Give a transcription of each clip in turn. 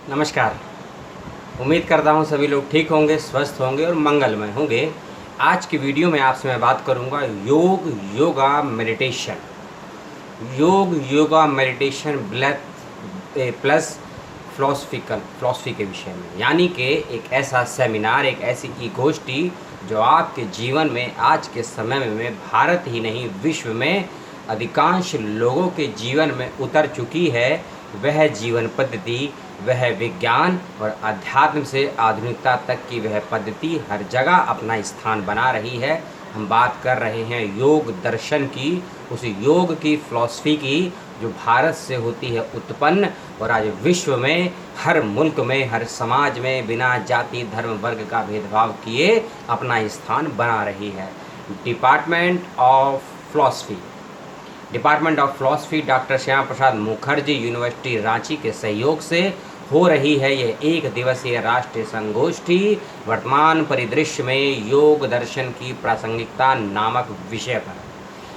नमस्कार। उम्मीद करता हूँ सभी लोग ठीक होंगे, स्वस्थ होंगे और मंगलमय होंगे। आज की वीडियो में आपसे मैं बात करूँगा योगा मेडिटेशन प्लस फ़िलॉसफ़ी के विषय में, यानी कि एक ऐसा सेमिनार, एक ऐसी गोष्ठी जो आपके जीवन में आज के समय में भारत ही नहीं विश्व में अधिकांश लोगों के जीवन में उतर चुकी है। वह जीवन पद्धति, वह विज्ञान और अध्यात्म से आधुनिकता तक की वह पद्धति हर जगह अपना स्थान बना रही है। हम बात कर रहे हैं योग दर्शन की, उस योग की फ़िलॉसफ़ी की जो भारत से होती है उत्पन्न और आज विश्व में हर मुल्क में, हर समाज में बिना जाति धर्म वर्ग का भेदभाव किए अपना स्थान बना रही है। Department of philosophy doctor Shyama Prasad Mukherjee university Ranchi के सहयोग से हो रही है यह एक दिवसीय राष्ट्रीय संगोष्ठी वर्तमान परिदृश्य में योग दर्शन की प्रासंगिकता नामक विषय पर।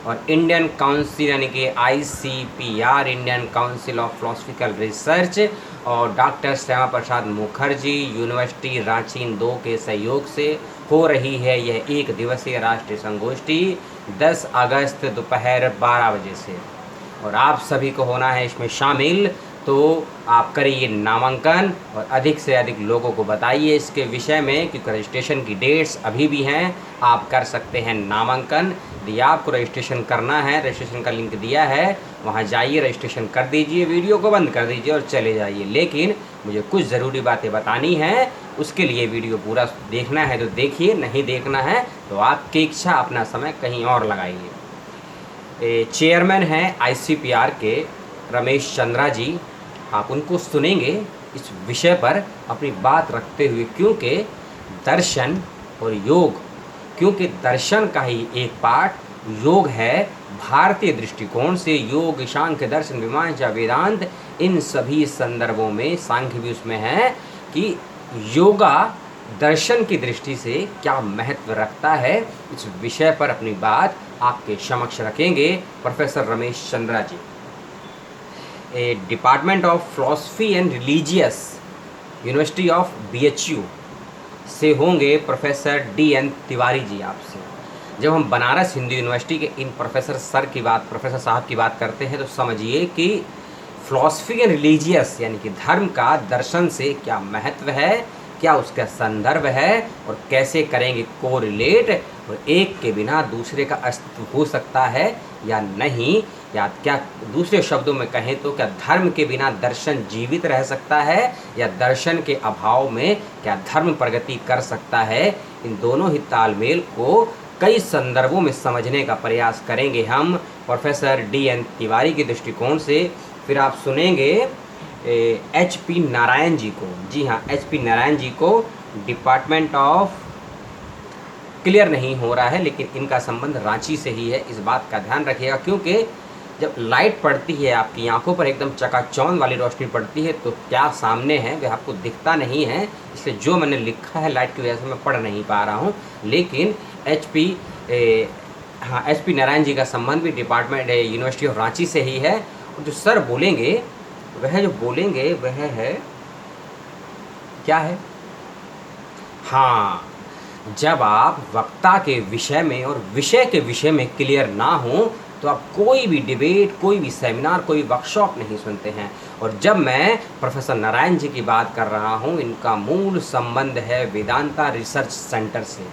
और इंडियन काउंसिल यानी कि ICPR, Indian council of philosophical research और डॉक्टर श्यामा प्रसाद मुखर्जी यूनिवर्सिटी रांची इन दो के सहयोग से हो रही है यह एक दिवसीय राष्ट्रीय संगोष्ठी 10 अगस्त दोपहर 12 बजे से। और आप सभी को होना है इसमें शामिल, तो आप करिए नामांकन और अधिक से अधिक लोगों को बताइए इसके विषय में, क्योंकि रजिस्ट्रेशन की डेट्स अभी भी हैं। आप कर सकते हैं नामांकन। यदि आपको रजिस्ट्रेशन करना है, रजिस्ट्रेशन का लिंक दिया है, वहां जाइए, रजिस्ट्रेशन कर दीजिए, वीडियो को बंद कर दीजिए और चले जाइए। लेकिन मुझे कुछ ज़रूरी बातें बतानी हैं, उसके लिए वीडियो पूरा देखना है तो देखिए, नहीं देखना है तो आपकी इच्छा, अपना समय कहीं और लगाइए। चेयरमैन हैं ICPR के रमेश चंद्रा जी, आप उनको सुनेंगे इस विषय पर अपनी बात रखते हुए, क्योंकि दर्शन और योग, क्योंकि दर्शन का ही एक पार्ट योग है। भारतीय दृष्टिकोण से योग, सांख्य, दर्शन, मीमांसा, वेदांत, इन सभी संदर्भों में, सांख्य भी उसमें है, कि योगा दर्शन की दृष्टि से क्या महत्व रखता है। इस विषय पर अपनी बात आपके समक्ष रखेंगे professor Ramesh Chandra ji. Department of philosophy and religious university of BHU से होंगे प्रोफेसर DN तिवारी जी आपसे। जब हम बनारस हिंदू यूनिवर्सिटी के इन प्रोफेसर साहब की बात करते हैं तो समझिए कि फिलॉसफी एंड रिलीजियस यानी कि धर्म का दर्शन से क्या महत्व है, क्या उसका संदर्भ है और कैसे करेंगे कोरिलेट, और एक के बिना दूसरे का अस्तित्व हो सकता है या नहीं, या क्या दूसरे शब्दों में कहें तो क्या धर्म के बिना दर्शन जीवित रह सकता है, या दर्शन के अभाव में क्या धर्म प्रगति कर सकता है। इन दोनों ही तालमेल को कई संदर्भों में समझने का प्रयास करेंगे हम प्रोफेसर DN तिवारी के दृष्टिकोण से। फिर आप सुनेंगे HP नारायण जी को। जी हाँ, HP नारायण जी को डिपार्टमेंट ऑफ, क्लियर नहीं हो रहा है लेकिन इनका संबंध रांची से ही है, इस बात का ध्यान रखिएगा, क्योंकि जब लाइट पड़ती है आपकी आंखों पर, एकदम चकाचौंध वाली रोशनी पड़ती है, तो क्या सामने है वह आपको दिखता नहीं है। इसलिए जो मैंने लिखा है लाइट की वजह से मैं पढ़ नहीं पा रहा हूँ। लेकिन HP नारायण जी का संबंध भी डिपार्टमेंट यूनिवर्सिटी ऑफ रांची से ही है। और जो सर बोलेंगे वह है, क्या है, हाँ, जब आप वक्ता के विषय में और विषय के विषय में क्लियर ना हो तो आप कोई भी डिबेट, कोई भी सेमिनार, कोई वर्कशॉप नहीं सुनते हैं। और जब मैं प्रोफेसर नारायण जी की बात कर रहा हूँ, इनका मूल संबंध है वेदांता रिसर्च सेंटर से।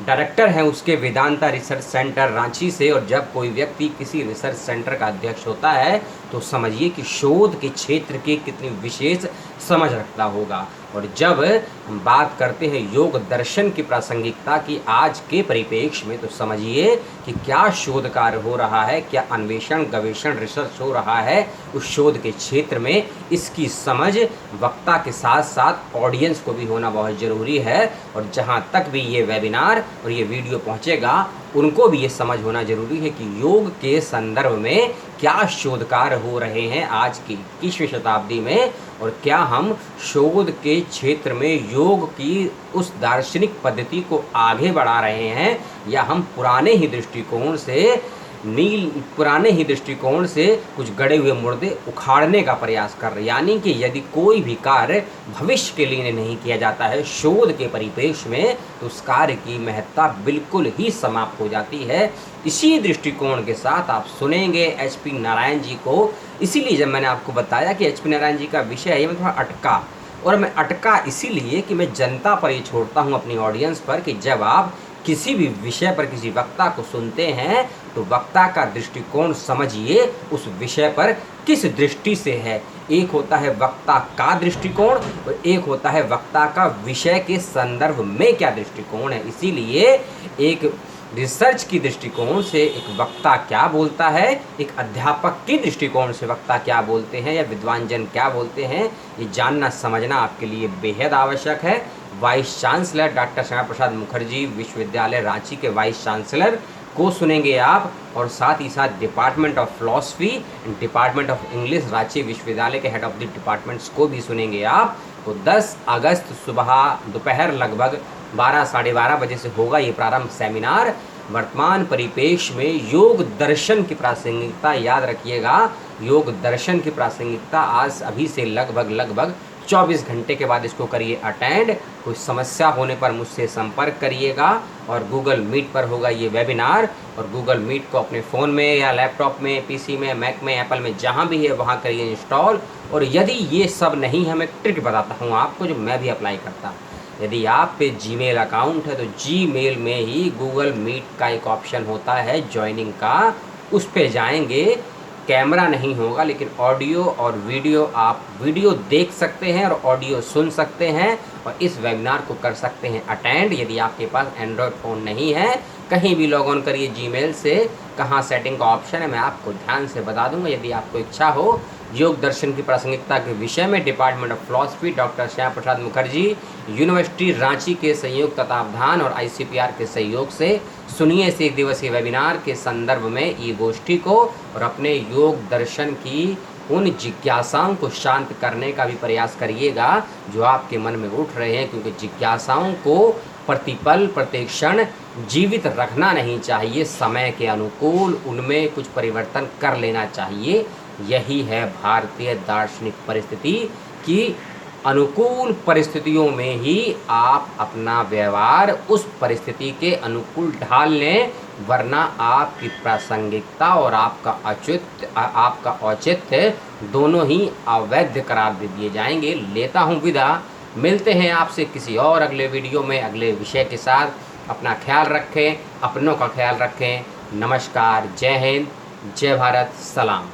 डायरेक्टर हैं उसके वेदांता रिसर्च सेंटर रांची से। और जब कोई व्यक्ति किसी रिसर्च सेंटर का अध्यक्ष होता है तो समझिए कि शोध के क्षेत्र की कितनी विशेष समझ रखता होगा। और जब हम बात करते हैं योग दर्शन की प्रासंगिकता की आज के परिप्रेक्ष्य में, तो समझिए कि क्या शोध कार्य हो रहा है, क्या अन्वेषण, गवेषण, रिसर्च हो रहा है उस शोध के क्षेत्र में। इसकी समझ वक्ता के साथ साथ ऑडियंस को भी होना बहुत ज़रूरी है। और जहाँ तक भी ये वेबिनार और ये वीडियो पहुँचेगा, उनको भी ये समझ होना जरूरी है कि योग के संदर्भ में क्या शोध कार्य हो रहे हैं आज की 21वीं शताब्दी में, और क्या हम शोध के क्षेत्र में योग की उस दार्शनिक पद्धति को आगे बढ़ा रहे हैं, या हम पुराने ही दृष्टिकोण से नील पुराने ही दृष्टिकोण से कुछ गड़े हुए मुर्दे उखाड़ने का प्रयास कर रहे हैं। यानी कि यदि कोई भी कार्य भविष्य के लिए नहीं किया जाता है शोध के परिपेक्ष में, तो उस कार्य की महत्ता बिल्कुल ही समाप्त हो जाती है। इसी दृष्टिकोण के साथ आप सुनेंगे HP नारायण जी को। इसीलिए जब मैंने आपको बताया कि HP नारायण जी का विषय है, मैं थोड़ा अटका, और मैं अटका इसीलिए कि मैं जनता पर ये छोड़ता हूँ, अपनी ऑडियंस पर, कि जब आप किसी भी विषय पर किसी वक्ता को सुनते हैं तो वक्ता का दृष्टिकोण समझिए उस विषय पर किस दृष्टि से है। एक होता है वक्ता का दृष्टिकोण और एक होता है वक्ता का विषय के संदर्भ में क्या दृष्टिकोण है। इसीलिए एक रिसर्च की दृष्टिकोण से एक वक्ता क्या बोलता है, एक अध्यापक की दृष्टिकोण से वक्ता क्या बोलते हैं या विद्वान जन क्या बोलते हैं, ये जानना समझना आपके लिए बेहद आवश्यक है। Vice chancellor doctor Shyama Prasad Mukherjee विश्वविद्यालय रांची के वाइस चांसलर को सुनेंगे आप, और साथ ही साथ department of philosophy and department of English Ranchi विश्वविद्यालय के हेड ऑफ द डिपार्टमेंट्स को भी सुनेंगे आप। तो 10 अगस्त सुबह दोपहर लगभग 12 साढ़े 12 बजे से होगा ये प्रारंभ सेमिनार। वर्तमान परिपेक्ष में योग दर्शन की प्रासंगिकता याद रखिएगा। योग दर्शन की प्रासंगिकता आज अभी से लगभग 24 घंटे के बाद इसको करिए अटेंड। कोई समस्या होने पर मुझसे संपर्क करिएगा। और गूगल मीट पर होगा ये वेबिनार, और गूगल मीट को अपने फ़ोन में या लैपटॉप में, पीसी में, मैक में, एप्पल में, जहाँ भी है वहाँ करिए इंस्टॉल। और यदि ये सब नहीं है, मैं ट्रिक बताता हूँ आपको जो मैं भी अप्लाई करता। यदि आप पे जीमेल अकाउंट है तो जीमेल में ही गूगल मीट का एक ऑप्शन होता है ज्वाइनिंग का, उस पे जाएंगे। कैमरा नहीं होगा लेकिन ऑडियो और वीडियो, आप वीडियो देख सकते हैं और ऑडियो सुन सकते हैं, और इस वेबिनार को कर सकते हैं अटेंड। यदि आपके पास एंड्रॉयड फ़ोन नहीं है, कहीं भी लॉग ऑन करिए जीमेल से, कहाँ सेटिंग का ऑप्शन है मैं आपको ध्यान से बता दूंगा। यदि आपको इच्छा हो योग दर्शन की प्रासंगिकता के विषय में department of philosophy doctor Shyama Prasad Mukherjee university Ranchi के संयुक्त तत्वावधान और ICPR के सहयोग से सुनिए इस एक दिवसीय वेबिनार के संदर्भ में ये गोष्ठी को, और अपने योग दर्शन की उन जिज्ञासाओं को शांत करने का भी प्रयास करिएगा जो आपके मन में उठ रहे हैं, क्योंकि जिज्ञासाओं को प्रतिपल प्रतिक्षण जीवित रखना नहीं चाहिए, समय के अनुकूल उनमें कुछ परिवर्तन कर लेना चाहिए। यही है भारतीय दार्शनिक परिस्थिति की अनुकूल परिस्थितियों में ही आप अपना व्यवहार उस परिस्थिति के अनुकूल ढाल लें, वरना आपकी प्रासंगिकता और आपका औचित्य दोनों ही अवैध करार दे दिए जाएंगे। लेता हूँ विदा, मिलते हैं आपसे किसी और अगले वीडियो में अगले विषय के साथ। अपना ख्याल रखें, अपनों का ख्याल रखें। नमस्कार, जय हिंद, जय भारत, सलाम।